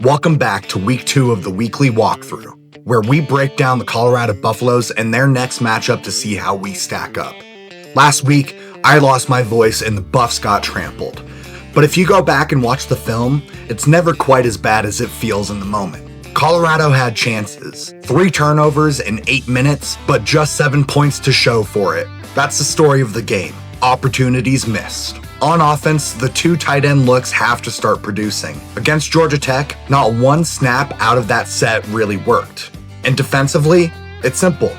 Welcome back to week 2 of the weekly walkthrough, where we break down the Colorado Buffaloes and their next matchup to see how we stack up. Last week, I lost my voice and the Buffs got trampled. But if you go back and watch the film, it's never quite as bad as it feels in the moment. Colorado had chances, 3 turnovers in 8 minutes, but just 7 points to show for it. That's the story of the game. Opportunities missed. On offense, the 2 tight end looks have to start producing. Against Georgia Tech, not one snap out of that set really worked. And defensively, it's simple.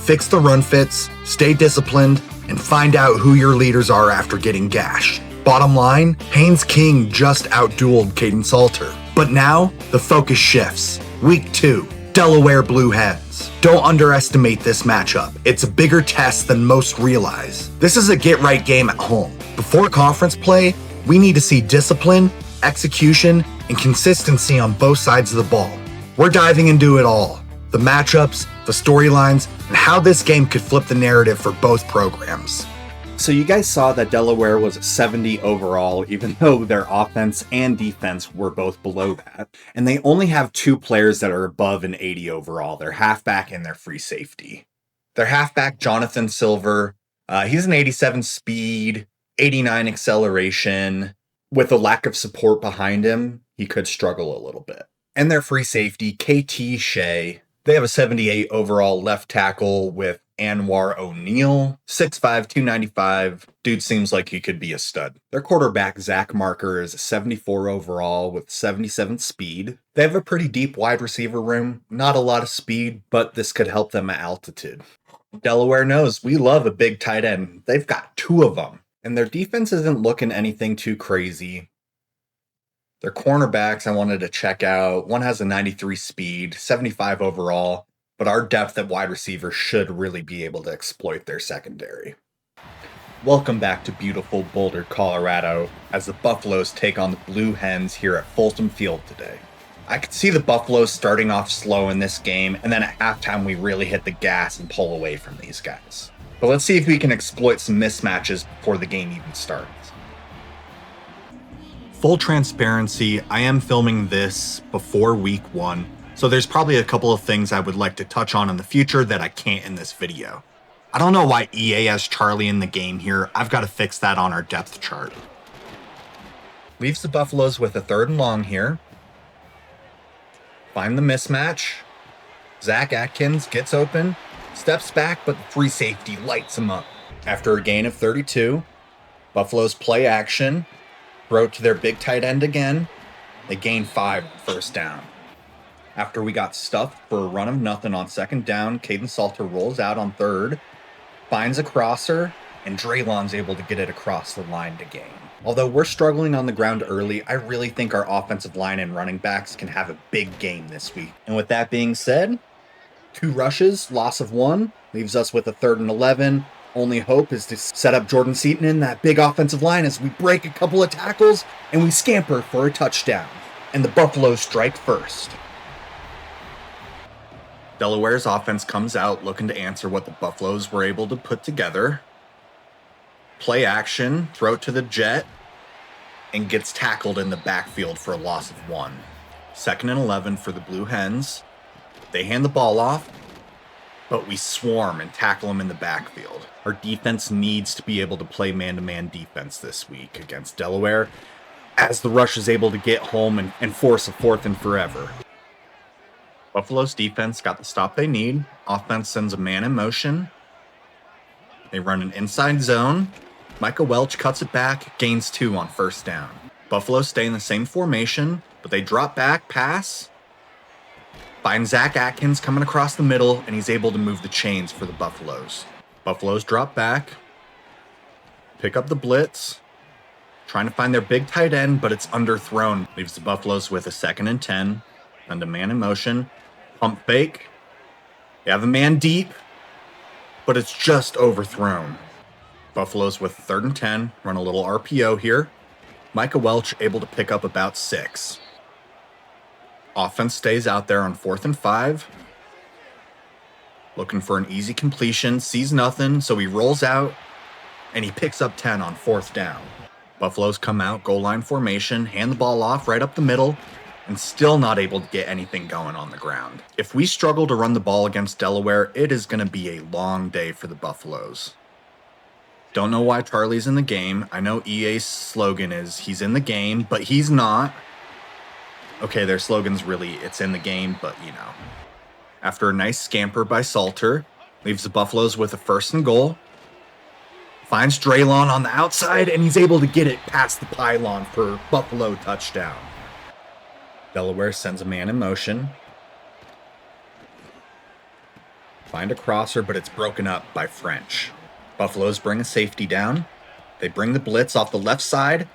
Fix the run fits, stay disciplined, and find out who your leaders are after getting gashed. Bottom line, Haynes King just outdueled Caden Salter. But now, the focus shifts. Week 2, Delaware Blue Hens. Don't underestimate this matchup. It's a bigger test than most realize. This is a get-right game at home. Before conference play, we need to see discipline, execution, and consistency on both sides of the ball. We're diving into it all. The matchups, the storylines, and how this game could flip the narrative for both programs. So you guys saw that Delaware was 70 overall, even though their offense and defense were both below that. And they only have 2 players that are above an 80 overall, their halfback and their free safety. Their halfback, Jonathan Silver, he's an 87 speed, 89 acceleration. With a lack of support behind him, he could struggle a little bit. And their free safety, KT Shea, they have a 78 overall left tackle with Anwar O'Neal, 6'5", 295. Dude seems like he could be a stud. Their quarterback, Zach Marker, is a 74 overall with 77 speed. They have a pretty deep wide receiver room, not a lot of speed, but this could help them at altitude. Delaware knows we love a big tight end. They've got 2 of them, and their defense isn't looking anything too crazy. Their cornerbacks I wanted to check out. One has a 93 speed, 75 overall. But our depth at wide receiver should really be able to exploit their secondary. Welcome back to beautiful Boulder, Colorado, as the Buffaloes take on the Blue Hens here at Fulton Field today. I could see the Buffaloes starting off slow in this game, and then at halftime we really hit the gas and pull away from these guys. But let's see if we can exploit some mismatches before the game even starts. Full transparency, I am filming this before week 1. So there's probably a couple of things I would like to touch on in the future that I can't in this video. I don't know why EA has Charlie in the game here. I've got to fix that on our depth chart. Leaves the Buffaloes with a 3rd and long here. Find the mismatch. Zach Atkins gets open, steps back, but the free safety lights him up. After a gain of 32, Buffaloes play action, throw to their big tight end again. They gain 5 first down. After we got stuffed for a run of nothing on 2nd down, Caden Salter rolls out on 3rd, finds a crosser, and Draylon's able to get it across the line to gain. Although we're struggling on the ground early, I really think our offensive line and running backs can have a big game this week. And with that being said, 2 rushes, loss of 1, leaves us with a 3rd and 11. Only hope is to set up Jordan Seaton in that big offensive line as we break a couple of tackles and we scamper for a touchdown. And the Buffaloes strike first. Delaware's offense comes out looking to answer what the Buffaloes were able to put together. Play action, throw it to the jet, and gets tackled in the backfield for a loss of 1. 2nd and 11 for the Blue Hens. They hand the ball off, but we swarm and tackle them in the backfield. Our defense needs to be able to play man-to-man defense this week against Delaware, as the rush is able to get home and force a 4th and forever. Buffalo's defense got the stop they need. Offense sends a man in motion. They run an inside zone. Micah Welch cuts it back, gains 2 on 1st down. Buffalo stay in the same formation, but they drop back, pass. Find Zach Atkins coming across the middle, and he's able to move the chains for the Buffaloes. Buffaloes drop back. Pick up the blitz. Trying to find their big tight end, but it's underthrown. Leaves the Buffaloes with a 2nd and 10. And a man in motion. Pump fake. They have a man deep, but it's just overthrown. Buffaloes with 3rd and 10, run a little RPO here. Micah Welch able to pick up about 6. Offense stays out there on 4th and 5. Looking for an easy completion, sees nothing, so he rolls out, and he picks up 10 on 4th down. Buffaloes come out, goal line formation, hand the ball off right up the middle. and still not able to get anything going on the ground. If we struggle to run the ball against Delaware, it is going to be a long day for the Buffaloes. Don't know why Charlie's in the game. I know EA's slogan is he's in the game, but he's not. Okay, their slogan's really it's in the game, but you know. After a nice scamper by Salter, leaves the Buffaloes with a 1st and goal. Finds Draylon on the outside, and he's able to get it past the pylon for Buffalo touchdown. Delaware sends a man in motion. Find a crosser, but it's broken up by French. Buffaloes bring a safety down. They bring the blitz off the left side.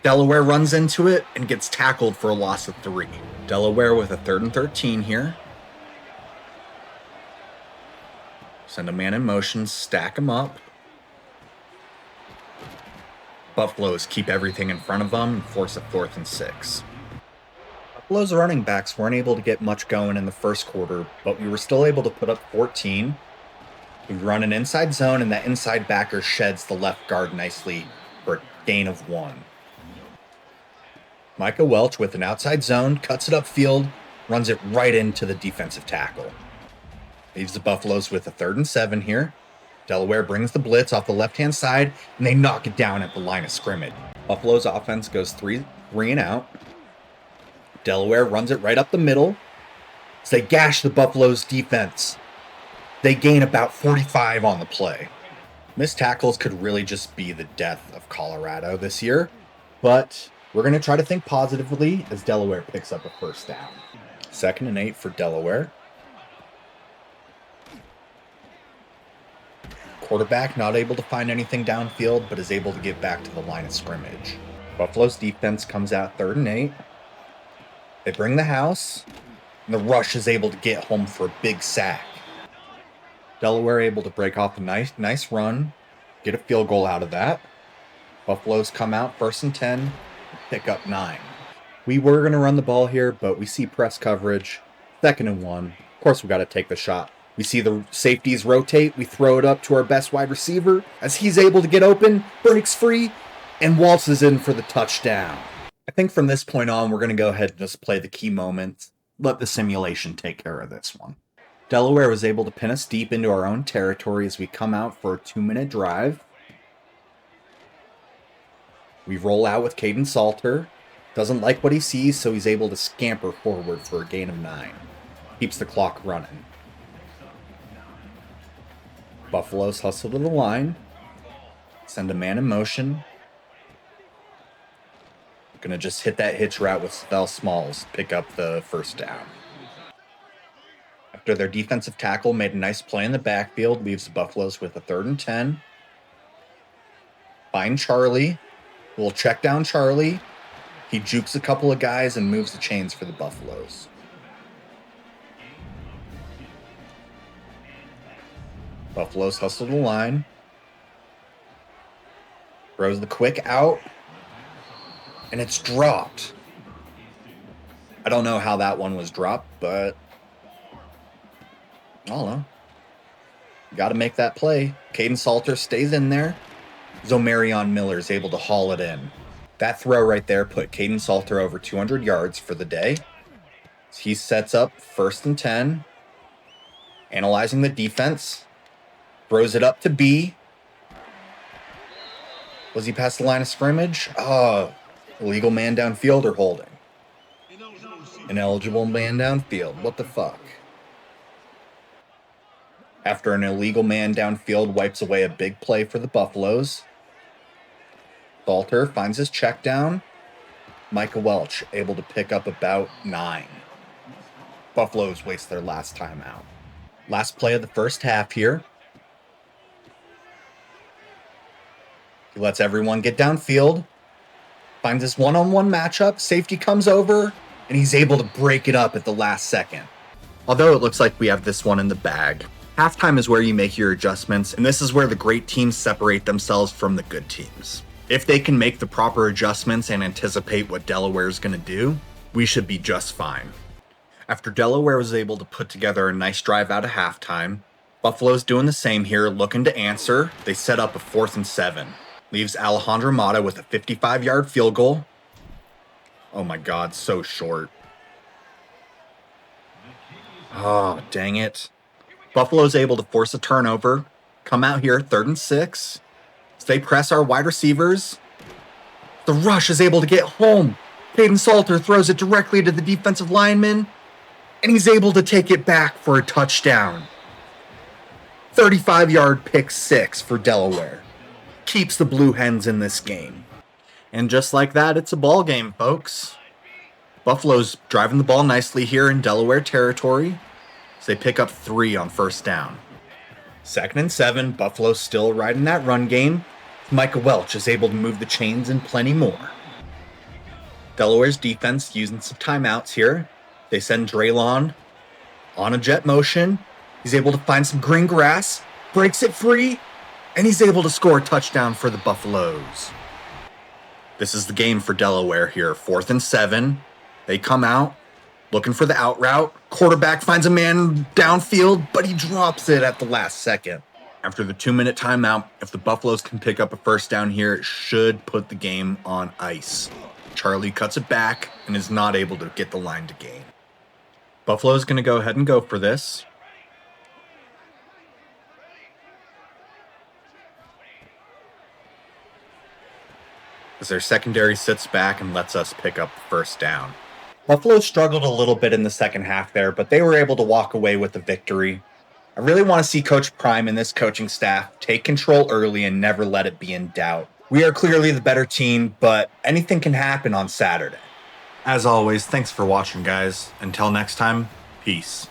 Delaware runs into it and gets tackled for a loss of 3. Delaware with a 3rd and 13 here. Send a man in motion, stack him up. Buffaloes keep everything in front of them and force a 4th and 6. Buffalo's running backs weren't able to get much going in the first quarter, but we were still able to put up 14. We run an inside zone, and that inside backer sheds the left guard nicely for a gain of 1. Micah Welch with an outside zone, cuts it upfield, runs it right into the defensive tackle. Leaves the Buffaloes with a 3rd and 7 here. Delaware brings the blitz off the left-hand side, and they knock it down at the line of scrimmage. Buffalo's offense goes 3 and out. Delaware runs it right up the middle. As they gash the Buffalo's defense, they gain about 45 on the play. Missed tackles could really just be the death of Colorado this year, but we're going to try to think positively as Delaware picks up a 1st down. 2nd and 8 for Delaware. Quarterback not able to find anything downfield, but is able to get back to the line of scrimmage. Buffalo's defense comes out 3rd and 8. They bring the house, and the rush is able to get home for a big sack. Delaware able to break off a nice run, get a field goal out of that. Buffaloes come out 1st and 10, pick up 9. We were going to run the ball here, but we see press coverage, 2nd and 1. Of course, we got to take the shot. We see the safeties rotate. We throw it up to our best wide receiver as he's able to get open, breaks free, and waltzes in for the touchdown. I think from this point on, we're going to go ahead and just play the key moments. Let the simulation take care of this one. Delaware was able to pin us deep into our own territory as we come out for a 2-minute drive. We roll out with Caden Salter. Doesn't like what he sees, so he's able to scamper forward for a gain of 9. Keeps the clock running. Buffaloes hustle to the line. Send a man in motion. Gonna just hit that hitch route with Spell Smalls. Pick up the 1st down. After their defensive tackle made a nice play in the backfield, leaves the Buffaloes with a 3rd and 10. Find Charlie. We'll check down Charlie. He jukes a couple of guys and moves the chains for the Buffaloes. Buffaloes hustle the line. Throws the quick out. And it's dropped. I don't know how that one was dropped, but I don't know. Got to make that play. Caden Salter stays in there. Zomarion Miller is able to haul it in. That throw right there put Caden Salter over 200 yards for the day. He sets up 1st and 10. Analyzing the defense. Throws it up to B. Was he past the line of scrimmage? Illegal man downfield or holding? Ineligible man downfield. What the fuck? After an illegal man downfield wipes away a big play for the Buffaloes. Salter finds his check down. Micah Welch able to pick up about 9. Buffaloes waste their last time out. Last play of the first half here. He lets everyone get downfield. Finds this one-on-one matchup. Safety comes over, and he's able to break it up at the last second. Although it looks like we have this one in the bag. Halftime is where you make your adjustments, and this is where the great teams separate themselves from the good teams. If they can make the proper adjustments and anticipate what Delaware is going to do, we should be just fine. After Delaware was able to put together a nice drive out of halftime, Buffalo's doing the same here, looking to answer. They set up a 4th and 7. Leaves Alejandro Mata with a 55-yard field goal. Oh my god, so short. Oh, dang it. Buffalo's able to force a turnover, come out here, 3rd and 6. They press our wide receivers. The rush is able to get home. Caden Salter throws it directly to the defensive lineman, and he's able to take it back for a touchdown. 35-yard pick 6 for Delaware. Keeps the Blue Hens in this game. And just like that, it's a ball game, folks. Buffalo's driving the ball nicely here in Delaware territory. So they pick up 3 on 1st down. 2nd and 7, Buffalo's still riding that run game. Micah Welch is able to move the chains and plenty more. Delaware's defense using some timeouts here. They send Draylon on a jet motion. He's able to find some green grass, breaks it free, and he's able to score a touchdown for the Buffaloes. This is the game for Delaware here. 4th and 7. They come out looking for the out route. Quarterback finds a man downfield, but he drops it at the last second. After the 2-minute timeout, if the Buffaloes can pick up a 1st down here, it should put the game on ice. Charlie cuts it back and is not able to get the line to gain. Buffalo's going to go ahead and go for this. As their secondary sits back and lets us pick up the 1st down. Buffalo struggled a little bit in the second half there, but they were able to walk away with the victory. I really want to see Coach Prime and this coaching staff take control early and never let it be in doubt. We are clearly the better team, but anything can happen on Saturday. As always, thanks for watching, guys. Until next time, peace.